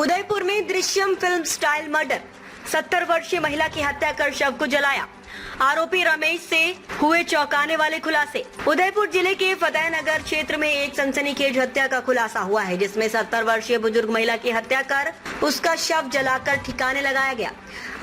उदयपुर में Drishyam film style murder, 70 वर्षीय महिला की हत्या कर शव को जलाया। आरोपी रमेश से हुए चौंकाने वाले खुलासे। उदयपुर जिले के फतेहनगर क्षेत्र में एक सनसनीखेज हत्या का खुलासा हुआ है, जिसमें 70 वर्षीय बुजुर्ग महिला की हत्या कर उसका शव जलाकर ठिकाने लगाया गया।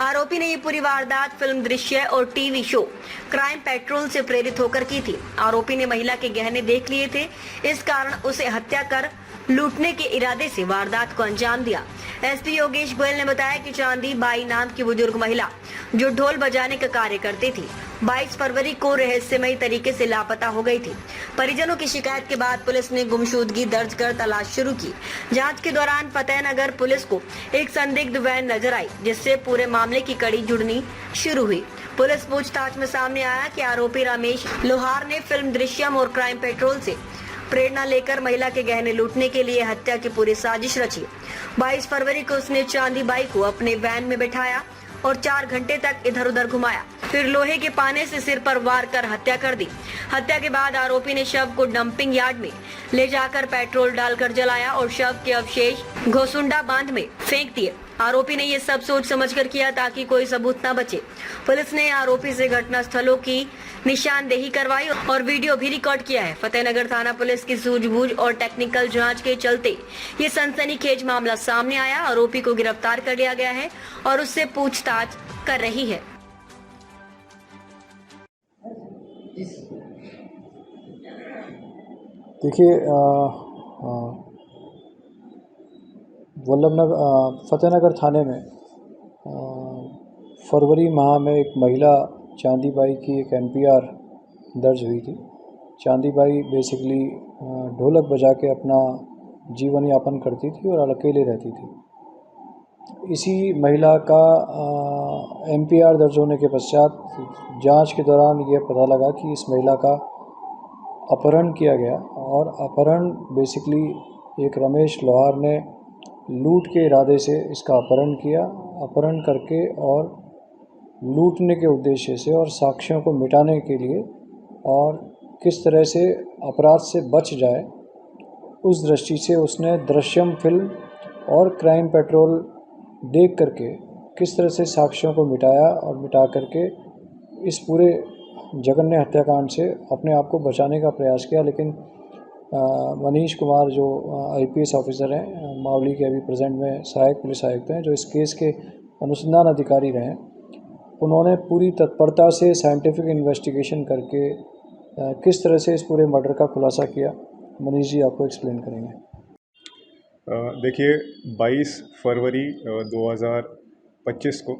आरोपी ने ये पूरी वारदात फिल्म दृश्य और टीवी शो क्राइम पेट्रोल से प्रेरित होकर की थी। आरोपी ने महिला के गहने देख लिए थे, इस कारण उसे हत्या कर लूटने के इरादे से वारदात को अंजाम दिया। एसपी योगेश गोयल ने बताया कि चांदी बाई नाम की बुजुर्ग महिला जो ढोल बजाने का कार्य करती थी, 22 फरवरी को रहस्यमयी तरीके से लापता हो गई थी। परिजनों की शिकायत के बाद पुलिस ने गुमशुदगी दर्ज कर तलाश शुरू की। जांच के दौरान फतेहनगर पुलिस को एक संदिग्ध वैन नजर आई, जिससे पूरे मामले की कड़ी जुड़नी शुरू हुई। पुलिस पूछताछ में सामने आया कि आरोपी रमेश लोहार ने फिल्म दृश्यम और क्राइम पेट्रोल से प्रेरणा लेकर महिला के गहने लूटने के लिए हत्या की पूरी साजिश रची। 22 फरवरी को उसने चांदी बाई को अपने वैन में बैठाया और 4 घंटे तक इधर उधर घुमाया, फिर लोहे के पाने से सिर पर वार कर हत्या कर दी। हत्या के बाद आरोपी ने शव को डंपिंग यार्ड में ले जाकर पेट्रोल डालकर जलाया और शव के अवशेष घोसुंडा बांध में फेंक दिए। आरोपी ने ये सब सोच समझकर किया ताकि कोई सबूत न बचे। पुलिस ने आरोपी से घटना स्थलों की निशानदेही करवाई और वीडियो भी रिकॉर्ड किया है। फतेहनगर थाना पुलिस की सूझबूझ और टेक्निकल जांच के चलते ये सनसनीखेज मामला सामने आया। आरोपी को गिरफ्तार कर लिया गया है और उससे पूछताछ कर रही है। देखिए, वल्लभनगर फतेहनगर थाने में फरवरी माह में एक महिला चांदी बाई की एक एमपीआर दर्ज हुई थी। चांदी बाई बेसिकली ढोलक बजा के अपना जीवन यापन करती थी और अकेले रहती थी। इसी महिला का एमपीआर दर्ज होने के पश्चात जांच के दौरान ये पता लगा कि इस महिला का अपहरण किया गया और अपहरण बेसिकली एक रमेश लोहार ने लूट के इरादे से इसका अपहरण किया। अपहरण करके और लूटने के उद्देश्य से और साक्ष्यों को मिटाने के लिए और किस तरह से अपराध से बच जाए, उस दृष्टि से उसने दृश्यम फिल्म और क्राइम पेट्रोल देख करके किस तरह से साक्ष्यों को मिटाया और मिटा करके इस पूरे जघन्य हत्याकांड से अपने आप को बचाने का प्रयास किया। लेकिन मनीष कुमार जो आईपीएस ऑफिसर हैं, मावली के अभी प्रेजेंट में सहायक पुलिस आयुक्त हैं, जो इस केस के अनुसंधान अधिकारी रहे, उन्होंने पूरी तत्परता से साइंटिफिक इन्वेस्टिगेशन करके किस तरह से इस पूरे मर्डर का खुलासा किया, मनीष जी आपको एक्सप्लेन करेंगे। देखिए, 22 फरवरी 2025 को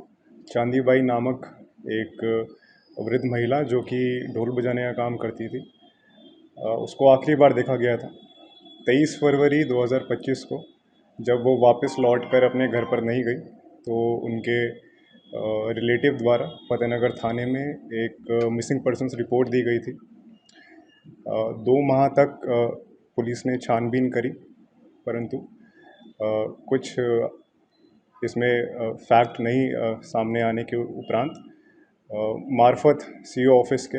चांदी बाई नामक एक वृद्ध महिला जो कि ढोल बजाने का काम करती थी, उसको आखिरी बार देखा गया था। 23 फरवरी 2025 को जब वो वापस लौट कर अपने घर पर नहीं गई तो उनके रिलेटिव द्वारा फतेहनगर थाने में एक मिसिंग पर्सन्स रिपोर्ट दी गई थी। 2 माह तक पुलिस ने छानबीन करी, परंतु कुछ इसमें फैक्ट नहीं सामने आने के उपरांत मार्फत सीओ ऑफिस के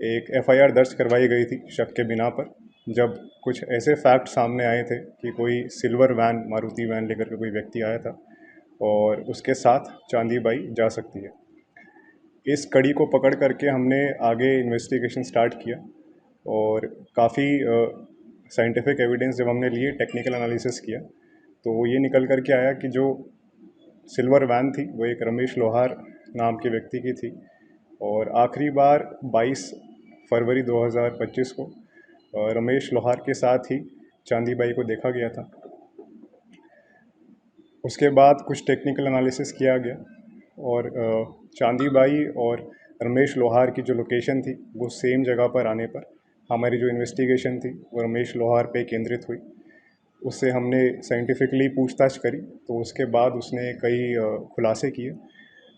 एक एफआईआर दर्ज करवाई गई थी शक के बिना पर, जब कुछ ऐसे फैक्ट सामने आए थे कि कोई सिल्वर वैन, मारुति वैन लेकर के कोई व्यक्ति आया था और उसके साथ चांदी बाई जा सकती है। इस कड़ी को पकड़ करके हमने आगे इन्वेस्टिगेशन स्टार्ट किया और काफ़ी साइंटिफिक एविडेंस जब हमने लिए, टेक्निकल एनालिसिस किया, तो वो ये निकल कर के आया कि जो सिल्वर वैन थी वो एक रमेश लोहार नाम के व्यक्ति की थी और आखिरी बार 22 फरवरी 2025 को रमेश लोहार के साथ ही चांदी बाई को देखा गया था। उसके बाद कुछ टेक्निकल एनालिसिस किया गया और चांदी बाई और रमेश लोहार की जो लोकेशन थी वो सेम जगह पर आने पर हमारी जो इन्वेस्टिगेशन थी वो रमेश लोहार पे केंद्रित हुई। उससे हमने साइंटिफिकली पूछताछ करी तो उसके बाद उसने कई खुलासे किए।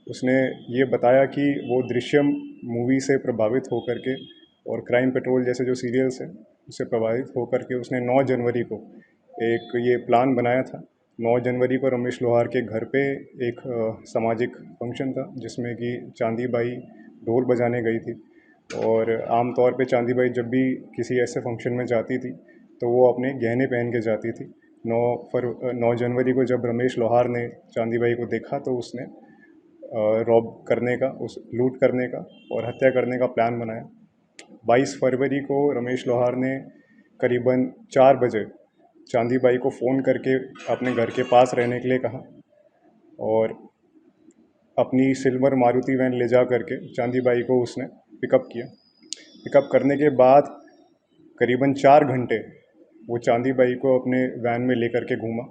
उसने ये बताया कि वो दृश्यम मूवी से प्रभावित होकर के और क्राइम पेट्रोल जैसे जो सीरियल्स हैं उससे प्रभावित होकर के उसने 9 जनवरी को एक ये प्लान बनाया था। 9 जनवरी को रमेश लोहार के घर पे एक सामाजिक फंक्शन था जिसमें कि चांदी बाई ढोल बजाने गई थी और आम तौर पे चांदी बाई जब भी किसी ऐसे फंक्शन में जाती थी तो वो अपने गहने पहन के जाती थी, 9 जनवरी को जब रमेश लोहार ने चांदी बाई को देखा तो उसने रॉब करने का, उस लूट करने का और हत्या करने का प्लान बनाया। 22 फरवरी को रमेश लोहार ने करीबन 4 बजे चांदी बाई को फ़ोन करके अपने घर के पास रहने के लिए कहा और अपनी सिल्वर मारुति वैन ले जा करके चांदी बाई को उसने पिकअप किया। पिकअप करने के बाद करीबन 4 घंटे वो चांदी बाई को अपने वैन में लेकर के घूमा।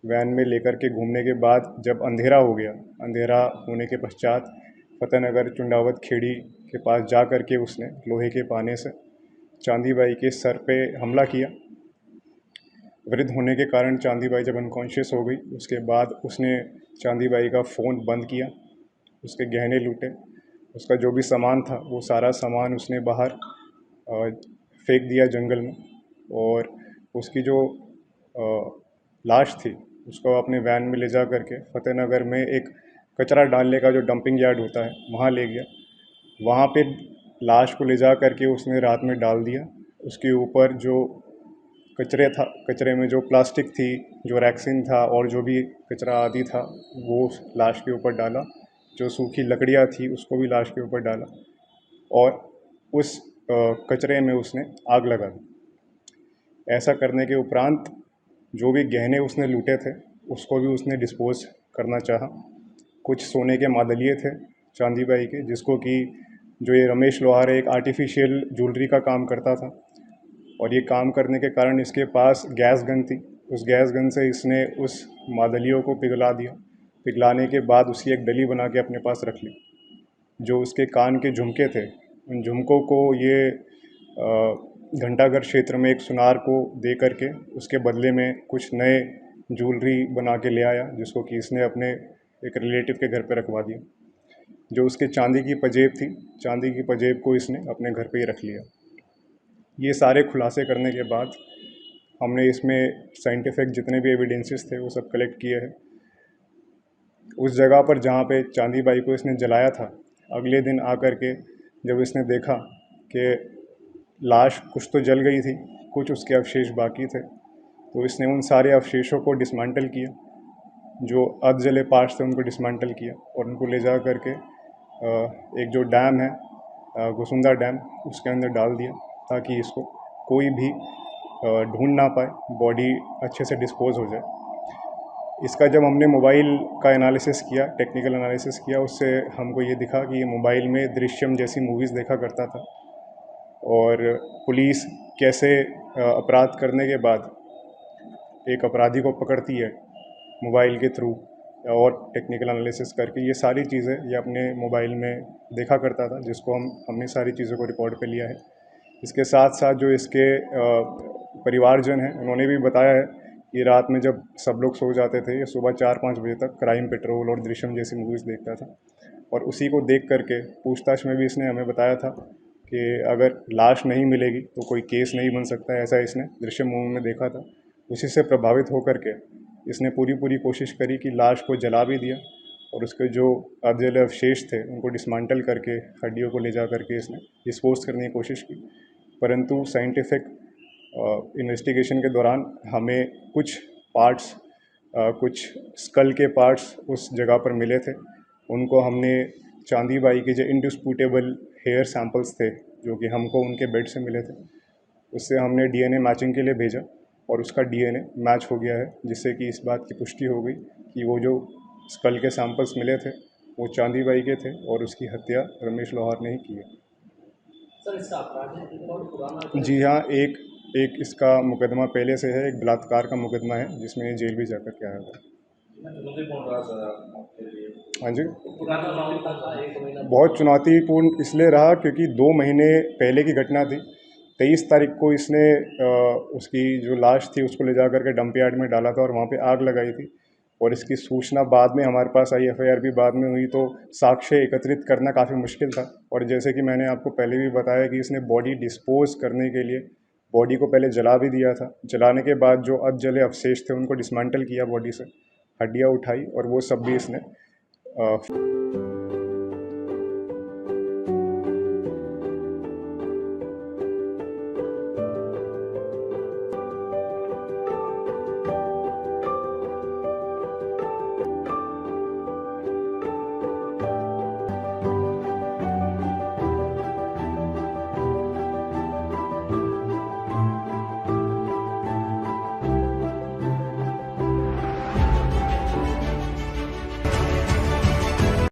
वैन में लेकर के घूमने के बाद जब अंधेरा हो गया, अंधेरा होने के पश्चात फतेहनगर चुंडावत खेड़ी के पास जा कर के उसने लोहे के पाने से चांदी बाई के सर पे हमला किया। वृद्ध होने के कारण चांदी बाई जब अनकॉन्शियस हो गई, उसके बाद उसने चांदी बाई का फ़ोन बंद किया, उसके गहने लूटे, उसका जो भी सामान था वो सारा सामान उसने बाहर फेंक दिया जंगल में और उसकी जो लाश थी उसको अपने वैन में ले जा करके फतेहनगर में एक कचरा डालने का जो डंपिंग यार्ड होता है वहाँ ले गया। वहाँ पे लाश को ले जा करके उसने रात में डाल दिया। उसके ऊपर जो कचरे में जो प्लास्टिक थी, जो रैक्सिन था और जो भी कचरा आदि था वो लाश के ऊपर डाला। जो सूखी लकड़ियाँ थी उसको भी लाश के ऊपर डाला और उस कचरे में उसने आग लगा दी। ऐसा करने के उपरांत जो भी गहने उसने लूटे थे उसको भी उसने डिस्पोज करना चाहा। कुछ सोने के मादलिये थे चांदी बाई के, जिसको कि जो ये रमेश लोहार एक आर्टिफिशियल ज्वेलरी का काम करता था और ये काम करने के कारण इसके पास गैस गन थी। उस गैस गन से इसने उस मादलियों को पिघला दिया। पिघलाने के बाद उसकी एक डली बना के अपने पास रख ली। जो उसके कान के झुमके थे, उन झुमकों को ये घंटाघर क्षेत्र में एक सुनार को दे करके उसके बदले में कुछ नए ज्वेलरी बना के ले आया, जिसको कि इसने अपने एक रिलेटिव के घर पे रखवा दिया। जो उसके चांदी की पजेब थी, चांदी की पजेब को इसने अपने घर पे ही रख लिया। ये सारे खुलासे करने के बाद हमने इसमें साइंटिफिक जितने भी एविडेंसेस थे वो सब कलेक्ट किए हैं। उस जगह पर जहाँ पे चांदी बाई को इसने जलाया था, अगले दिन आकर के जब इसने देखा कि लाश कुछ तो जल गई थी, कुछ उसके अवशेष बाकी थे, तो इसने उन सारे अवशेषों को डिसमेंटल किया। जो अर्ध जले पार्ट्स थे उनको डिसमेंटल किया और उनको ले जा करके एक जो डैम है गुसुंदा डैम, उसके अंदर डाल दिया ताकि इसको कोई भी ढूंढ ना पाए, बॉडी अच्छे से डिस्पोज हो जाए। इसका जब हमने मोबाइल का एनालिसिस किया, टेक्निकल एनालिसिस किया, उससे हमको ये दिखा कि ये मोबाइल में दृश्यम जैसी मूवीज़ देखा करता था और पुलिस कैसे अपराध करने के बाद एक अपराधी को पकड़ती है मोबाइल के थ्रू और टेक्निकल एनालिसिस करके, ये सारी चीज़ें ये अपने मोबाइल में देखा करता था, जिसको हमने सारी चीज़ों को रिकॉर्ड पे लिया है। इसके साथ साथ जो इसके परिवारजन हैं उन्होंने भी बताया है कि रात में जब सब लोग सो जाते थे, ये सुबह 4-5 बजे तक क्राइम पेट्रोल और दृश्यम जैसी मूवीज़ देखता था और उसी को देख करके पूछताछ में भी इसने हमें बताया था कि अगर लाश नहीं मिलेगी तो कोई केस नहीं बन सकता है। ऐसा इसने दृश्यम मूवी में देखा था। उसी से प्रभावित होकर के इसने पूरी कोशिश करी कि लाश को जला भी दिया और उसके जो अर्धजले अवशेष थे उनको डिसमेंटल करके हड्डियों को ले जा करके इसने डिस्पोज करने की कोशिश की। परंतु साइंटिफिक इन्वेस्टिगेशन के दौरान हमें कुछ पार्ट्स, कुछ स्कल के पार्ट्स उस जगह पर मिले थे। उनको हमने चांदी बाई के जो इंडिस्प्यूटेबल हेयर सैंपल्स थे जो कि हमको उनके बेड से मिले थे, उससे हमने डीएनए मैचिंग के लिए भेजा और उसका डीएनए मैच हो गया है, जिससे कि इस बात की पुष्टि हो गई कि वो जो स्कल के सैंपल्स मिले थे वो चांदी बाई के थे और उसकी हत्या रमेश लोहार ने ही की है। सर, इसका आपराधिक रिकॉर्ड पुराना जी हाँ, एक इसका मुकदमा पहले से है, एक बलात्कार का मुकदमा है जिसमें ये जेल भी जाकर के आया हुआ है। चुनौतीपूर्ण रहा सर आपके लिए? हाँ जी, पुराना मामला था, 1 महीना बहुत चुनौतीपूर्ण इसलिए रहा क्योंकि 2 महीने पहले की घटना थी। 23 तारीख को इसने उसकी जो लाश थी उसको ले जा करके डंप यार्ड में डाला था और वहाँ पे आग लगाई थी और इसकी सूचना बाद में हमारे पास आई, एफआईआर भी बाद में हुई, तो साक्ष्य एकत्रित करना काफ़ी मुश्किल था। और जैसे कि मैंने आपको पहले भी बताया कि इसने बॉडी डिस्पोज करने के लिए बॉडी को पहले जला भी दिया था। जलाने के बाद जो अधजले अवशेष थे उनको डिसमेंटल किया बॉडी से, हड्डियाँ उठाई और वो सब भी इसने